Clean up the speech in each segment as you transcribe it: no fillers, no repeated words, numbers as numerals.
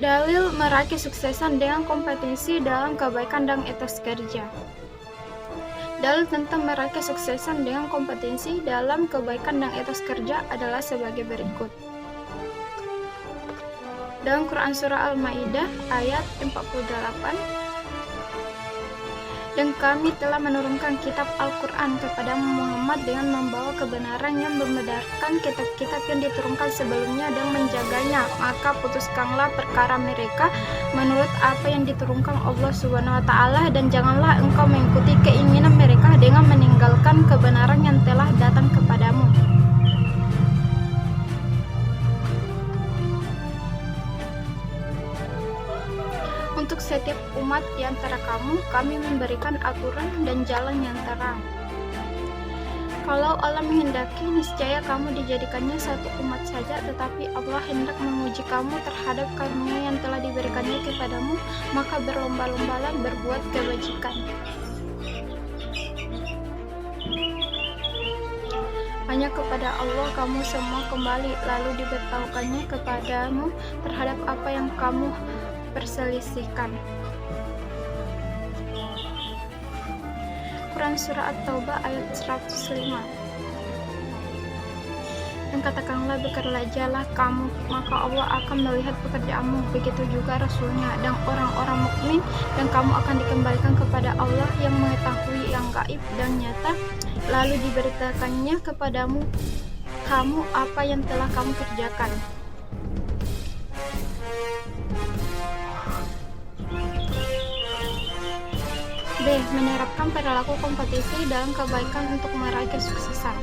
Dalil meraih kesuksesan dengan kompetensi dalam kebaikan dan etos kerja. Dalil tentang meraih kesuksesan dengan kompetensi dalam kebaikan dan etos kerja adalah sebagai berikut. Dalam Quran Surah Al-Ma'idah ayat 48, dan kami telah menurunkan kitab Al-Quran kepada Muhammad dengan membawa kebenaran yang membenarkan kitab-kitab yang diturunkan sebelumnya dan menjaganya, maka putuskanlah perkara mereka menurut apa yang diturunkan Allah Subhanahu wa Ta'ala, dan janganlah engkau mengikuti keinginan mereka dengan meninggalkan kebenaran yang telah datang kepadamu. Untuk setiap umat di antara kamu, kami memberikan aturan dan jalan yang terang. Kalau Allah menghendaki, niscaya kamu dijadikannya satu umat saja, tetapi Allah hendak menguji kamu terhadap karunia yang telah diberikannya kepadamu, maka berlomba-lombalah berbuat kebajikan. Hanya kepada Allah kamu semua kembali, lalu diberitahukannya kepadamu terhadap apa yang kamu perselisihkan. Quran Surah At-Taubah ayat 105. Dan katakanlah, bekerjalah kamu, maka Allah akan melihat pekerjaanmu, begitu juga Rasulnya dan orang-orang mukmin, dan kamu akan dikembalikan kepada Allah yang mengetahui yang gaib dan nyata, lalu diberitakannya kepadamu kamu apa yang telah kamu kerjakan. B. Menerapkan perilaku kompetisi dalam kebaikan untuk meraih kesuksesan.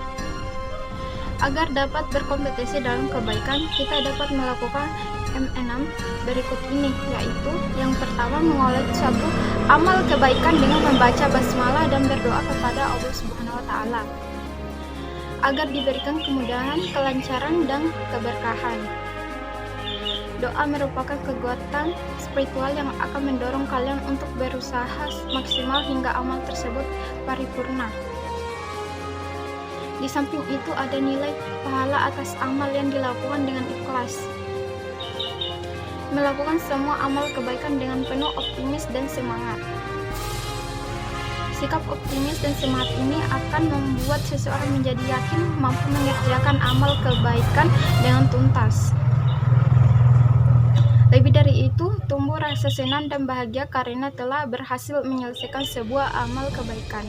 Agar dapat berkompetisi dalam kebaikan, kita dapat melakukan M6 berikut ini, yaitu yang pertama, mengolah suatu amal kebaikan dengan membaca basmalah dan berdoa kepada Allah Subhanahu wa Ta'ala agar diberikan kemudahan, kelancaran, dan keberkahan. Doa merupakan kekuatan spiritual yang akan mendorong kalian untuk berusaha maksimal hingga amal tersebut paripurna. Di samping itu ada nilai pahala atas amal yang dilakukan dengan ikhlas. Melakukan semua amal kebaikan dengan penuh optimis dan semangat. Sikap optimis dan semangat ini akan membuat seseorang menjadi yakin mampu mengerjakan amal kebaikan dengan tuntas. Lebih dari itu, tumbuh rasa senang dan bahagia karena telah berhasil menyelesaikan sebuah amal kebaikan.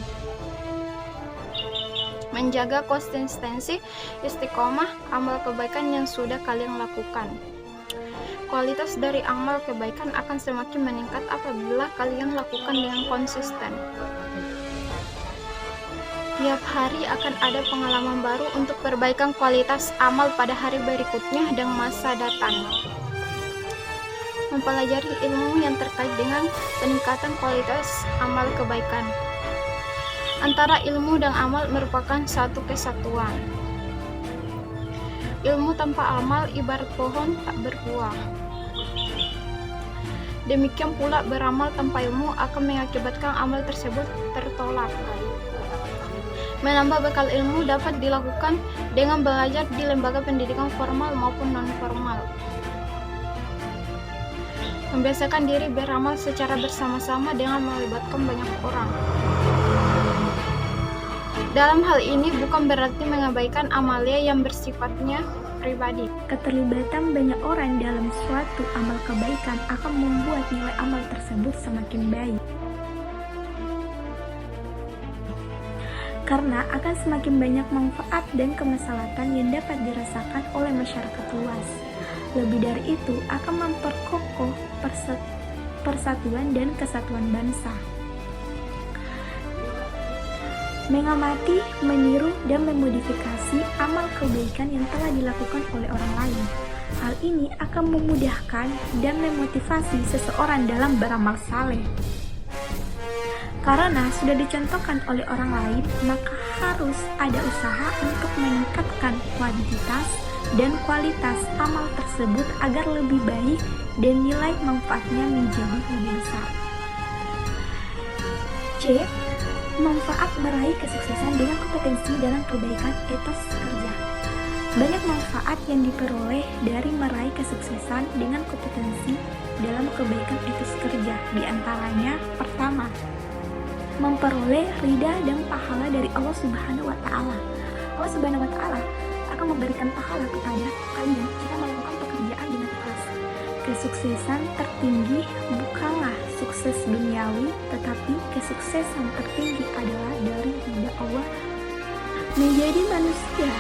Menjaga konsistensi istiqomah amal kebaikan yang sudah kalian lakukan. Kualitas dari amal kebaikan akan semakin meningkat apabila kalian lakukan dengan konsisten. Tiap hari akan ada pengalaman baru untuk perbaikan kualitas amal pada hari berikutnya dan masa datang. Mempelajari ilmu yang terkait dengan peningkatan kualitas amal kebaikan. Antara ilmu dan amal merupakan satu kesatuan. Ilmu tanpa amal ibarat pohon tak berbuah. Demikian pula beramal tanpa ilmu akan mengakibatkan amal tersebut tertolak. Menambah bekal ilmu dapat dilakukan dengan belajar di lembaga pendidikan formal maupun non-formal. Membiasakan diri beramal secara bersama-sama dengan melibatkan banyak orang. Dalam hal ini bukan berarti mengabaikan amalia yang bersifatnya pribadi. Keterlibatan banyak orang dalam suatu amal kebaikan akan membuat nilai amal tersebut semakin baik. Karena akan semakin banyak manfaat dan kemaslahatan yang dapat dirasakan oleh masyarakat luas. Lebih dari itu, akan memperkokoh persatuan dan kesatuan bangsa. Mengamati, meniru, dan memodifikasi amal kebaikan yang telah dilakukan oleh orang lain. Hal ini akan memudahkan dan memotivasi seseorang dalam beramal saleh. Karena sudah dicontohkan oleh orang lain, maka harus ada usaha untuk meningkatkan kuantitas dan kualitas amal tersebut agar lebih baik dan nilai manfaatnya menjadi lebih besar. C. Manfaat meraih kesuksesan dengan kompetensi dalam kebaikan etos kerja. Banyak manfaat yang diperoleh dari meraih kesuksesan dengan kompetensi dalam kebaikan etis kerja. Di antaranya, pertama, memperoleh ridha dan pahala dari Allah Subhanahu wa Ta'ala. Allah Subhanahu wa Ta'ala akan memberikan pahala kepada kalian jika melakukan pekerjaan dengan ikhlas. Kesuksesan tertinggi bukanlah sukses duniawi, tetapi kesuksesan tertinggi adalah dari ridha Allah. Menjadi manusia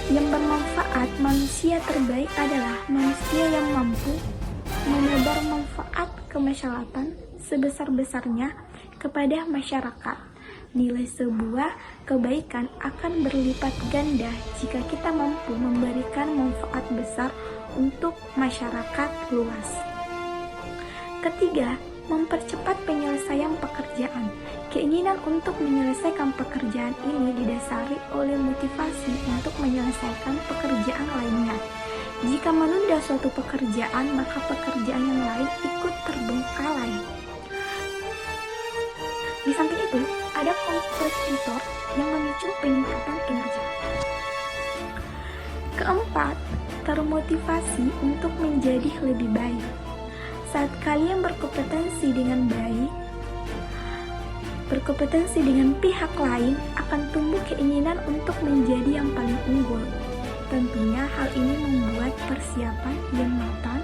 yang bermanfaat, manusia terbaik adalah manusia yang mampu menebar manfaat kemaslahatan sebesar-besarnya kepada masyarakat. Nilai sebuah kebaikan akan berlipat ganda jika kita mampu memberikan manfaat besar untuk masyarakat luas. Ketiga, mempercepat penyelesaian pekerjaan. Keinginan untuk menyelesaikan pekerjaan ini didasari oleh motivasi untuk menyelesaikan pekerjaan lainnya. Jika menunda suatu pekerjaan, maka pekerjaan yang lain ikut terbengkalai. Di samping itu, ada kompetitor yang memicu peningkatan kinerja. Keempat, termotivasi untuk menjadi lebih baik. Saat kalian berkompetensi dengan baik, berkompetensi dengan pihak lain, akan tumbuh keinginan untuk menjadi yang paling unggul. Tentunya hal ini membuat persiapan yang matang,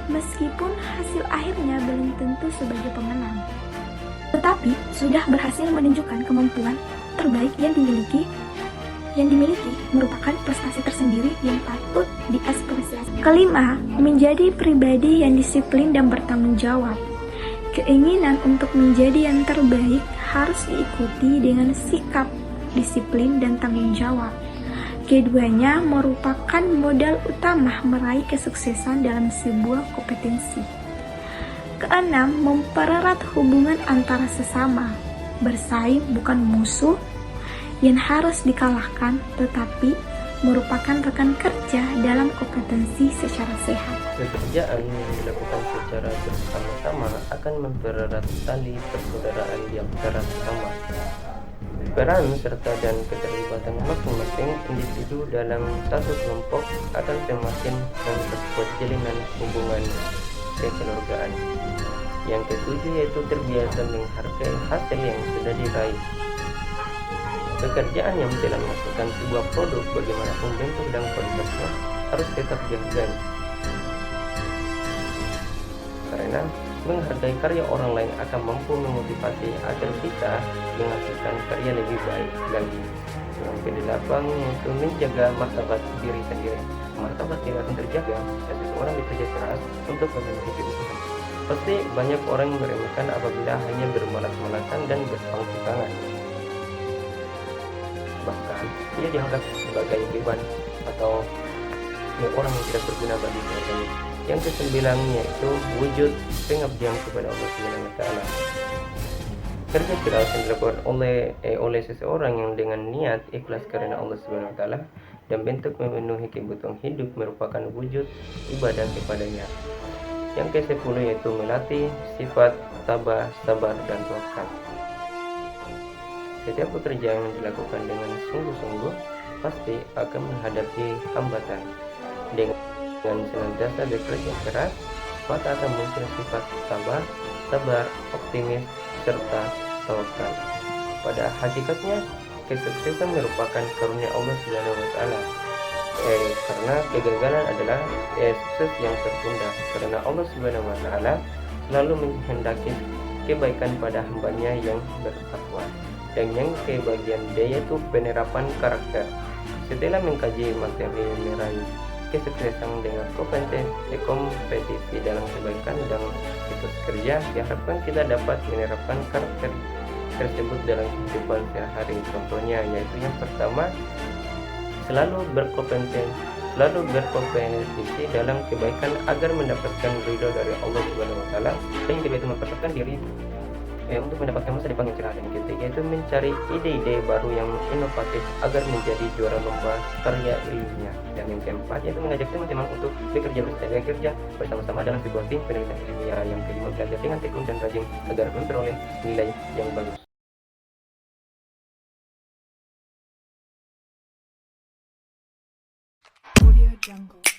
meskipun hasil akhirnya belum tentu sebagai pemenang, tetapi sudah berhasil menunjukkan kemampuan terbaik yang dimiliki merupakan prestasi tersendiri yang patut diapresiasi. Kelima, menjadi pribadi yang disiplin dan bertanggung jawab. Keinginan untuk menjadi yang terbaik harus diikuti dengan sikap disiplin dan tanggung jawab. Keduanya merupakan modal utama meraih kesuksesan dalam sebuah kompetensi. Keenam, mempererat hubungan antara sesama. Bersaing bukan musuh yang harus dikalahkan, tetapi merupakan rekan kerja dalam kompetensi secara sehat. Pekerjaan yang dilakukan secara bersama-sama akan mempererat tali persaudaraan di antara sesama. Peran serta dan keterlibatan masing-masing individu dalam satu kelompok akan semakin memperkuat jalinan hubungan kekeluargaan. Yang ketujuh yaitu terbiasa menghargai hasil yang sudah diraih. Pekerjaan yang telah menghasilkan sebuah produk, bagaimanapun bentuk dan kualitasnya, harus tetap dihargai. Karena menghargai karya orang lain akan mampu memotivasi agar kita menghasilkan karya lebih baik lagi. Yang kedelapan yaitu menjaga martabat diri sendiri. Martabat tidak akan terjaga jika seseorang bekerja keras untuk memenuhi kebutuhan. Pasti banyak orang yang meremehkan apabila hanya bermalas-malasan dan berpangku tangan. Bahkan ia dianggap sebagai beban atau orang yang tidak berguna bagi keluarganya. Yang kesembilan yaitu wujud pengabdian kepada Allah Subhanahu wa Ta'ala. Kerja keras yang dilakukan oleh seseorang yang dengan niat ikhlas karena Allah Subhanahu wa Ta'ala dan bentuk memenuhi kebutuhan hidup merupakan wujud ibadah kepadanya. Yang ke-10 yaitu melatih sifat tabah, sabar, dan tawakal. Setiap pekerjaan yang dilakukan dengan sungguh-sungguh pasti akan menghadapi hambatan. Dengan senantiasa bekerja keras, maka akan muncul sifat sabar, optimis, serta tawakal. Pada hakikatnya, kesuksesan merupakan karunia Allah Subhanahu wa Ta'ala. Karena kegagalan adalah sukses yang tertunda. Karena Allah Subhanahu wa Ta'ala selalu menghendaki kebaikan pada hambanya yang bertakwa. Dan yang kebagian dia itu penerapan karakter. Setelah mengkaji materi meraih kesuksesan dengan kompetisi dalam kebaikan dan etos kerja, diharapkan kita dapat menerapkan karakter tersebut dalam kehidupan sehari. Contohnya yaitu yang pertama, selalu berkompetisi dalam kebaikan agar mendapatkan ridho dari Allah Subhanahu wa Ta'ala. Dan yang kedua itu mempersiapkan diri untuk mendapatkan masa depan yang cerah. Dan ketiga itu mencari ide-ide baru yang inovatif agar menjadi juara lomba karya ilmiah. Dan yang keempat yaitu mengajak teman-teman untuk bekerja bersama-sama dalam sebuah tim penelitian ilmiah. Yang kelima belajar dengan tekun dan rajin agar memperoleh nilai yang bagus. jungle.